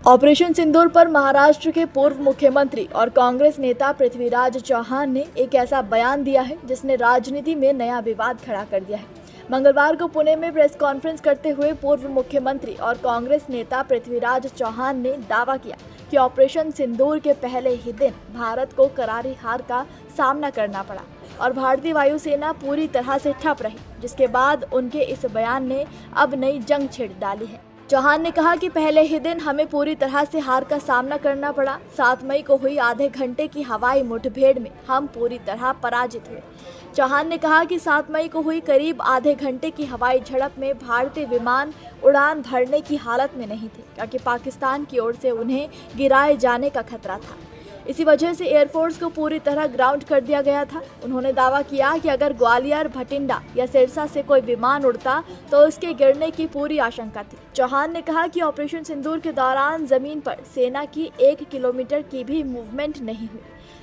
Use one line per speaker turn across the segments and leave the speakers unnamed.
Operation सिंदूर पर महाराष्ट्र के पूर्व मुख्यमंत्री और कांग्रेस नेता पृथ्वीराज चौहान ने एक ऐसा बयान दिया है जिसने राजनीति में नया विवाद खड़ा कर दिया है। मंगलवार को पुणे में प्रेस कॉन्फ्रेंस करते हुए पूर्व मुख्यमंत्री और कांग्रेस नेता पृथ्वीराज चौहान ने दावा किया कि ऑपरेशन सिंदूर के पहले ही दिन भारत को करारी हार का सामना करना पड़ा और भारतीय वायुसेना पूरी तरह से ठप रही, जिसके बाद उनके इस बयान ने अब नई जंग छेड़ डाली है। चौहान ने कहा कि पहले ही दिन हमें पूरी तरह से हार का सामना करना पड़ा। 7 मई को हुई आधे घंटे की हवाई मुठभेड़ में हम पूरी तरह पराजित हुए। चौहान ने कहा कि 7 मई को हुई करीब आधे घंटे की हवाई झड़प में भारतीय विमान उड़ान भरने की हालत में नहीं थे, क्योंकि पाकिस्तान की ओर से उन्हें गिराए जाने का खतरा था। इसी वजह से एयरफोर्स को पूरी तरह ग्राउंड कर दिया गया था। उन्होंने दावा किया कि अगर ग्वालियर, भटिंडा या सिरसा से कोई विमान उड़ता तो उसके गिरने की पूरी आशंका थी। चौहान ने कहा कि ऑपरेशन सिंदूर के दौरान जमीन पर सेना की 1 किलोमीटर की भी मूवमेंट नहीं हुई।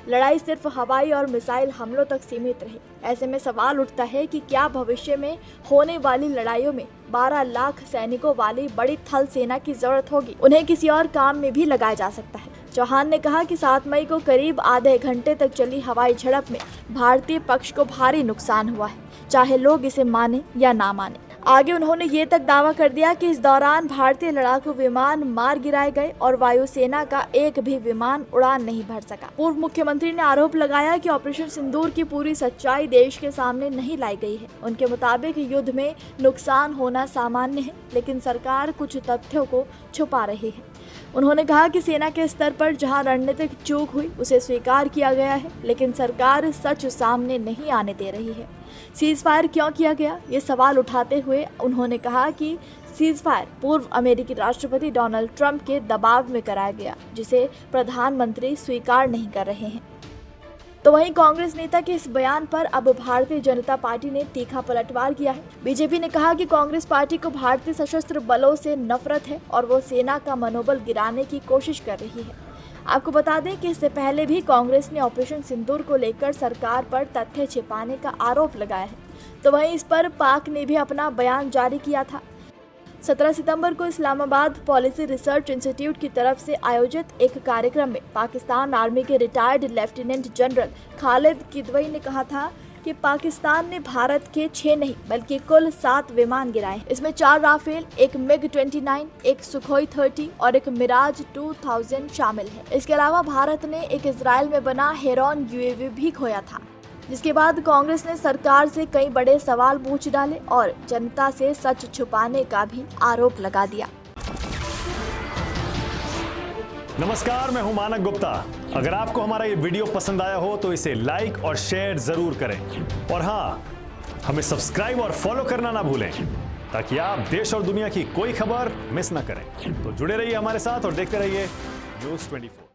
लड़ाई सिर्फ हवाई और मिसाइल हमलों तक सीमित रही। ऐसे में सवाल उठता है कि क्या भविष्य में होने वाली लड़ाइयों में 12 लाख सैनिकों वाली बड़ी थल सेना की जरूरत होगी? उन्हें किसी और काम में भी लगाया जा सकता है। चौहान ने कहा कि 7 मई को करीब आधे घंटे तक चली हवाई झड़प में भारतीय पक्ष को भारी नुकसान हुआ है, चाहे लोग इसे माने या ना माने। आगे उन्होंने ये तक दावा कर दिया कि इस दौरान भारतीय लड़ाकू विमान मार गिराए गए और वायुसेना का एक भी विमान उड़ान नहीं भर सका। पूर्व मुख्यमंत्री ने आरोप लगाया कि ऑपरेशन सिंदूर की पूरी सच्चाई देश के सामने नहीं लाई गई है। उनके मुताबिक युद्ध में नुकसान होना सामान्य है, लेकिन सरकार कुछ तथ्यों को छुपा रही है। उन्होंने कहा कि सेना के स्तर पर जहां रणनीतिक चूक हुई उसे स्वीकार किया गया है, लेकिन सरकार सच सामने नहीं आने दे रही है। सीज फायर क्यों किया गया, ये सवाल उठाते हुए उन्होंने कहा कि सीज फायर पूर्व अमेरिकी राष्ट्रपति डोनाल्ड ट्रंप के दबाव में कराया गया, जिसे प्रधानमंत्री स्वीकार नहीं कर रहे हैं। तो वहीं कांग्रेस नेता के इस बयान पर अब भारतीय जनता पार्टी ने तीखा पलटवार किया है। बीजेपी ने कहा कि कांग्रेस पार्टी को भारतीय सशस्त्र बलों से नफरत है और वो सेना का मनोबल गिराने की कोशिश कर रही है। आपको बता दें कि इससे पहले भी कांग्रेस ने ऑपरेशन सिंदूर को लेकर सरकार पर तथ्य छिपाने का आरोप लगाया है। तो वहीं इस पर पाक ने भी अपना बयान जारी किया था। 17 सितंबर को इस्लामाबाद पॉलिसी रिसर्च इंस्टीट्यूट की तरफ से आयोजित एक कार्यक्रम में पाकिस्तान आर्मी के retired lieutenant general Khalid Kidwai ने कहा था कि पाकिस्तान ने भारत के 6 नहीं बल्कि कुल 7 विमान गिराए। इसमें 4 राफेल, एक MiG-29, एक सुखोई 30 और एक मिराज 2000 शामिल है। इसके अलावा भारत ने एक इजराइल में बना हेरॉन UAV भी खोया था, जिसके बाद कांग्रेस ने सरकार से कई बड़े सवाल पूछ डाले और जनता से सच छुपाने का भी आरोप लगा दिया।
नमस्कार, मैं हूं मानक गुप्ता। अगर आपको हमारा ये वीडियो पसंद आया हो तो इसे लाइक और शेयर जरूर करें और हाँ, हमें सब्सक्राइब और फॉलो करना ना भूलें, ताकि आप देश और दुनिया की कोई खबर मिस ना करें। तो जुड़े रहिए हमारे साथ और देखते रहिए News 24।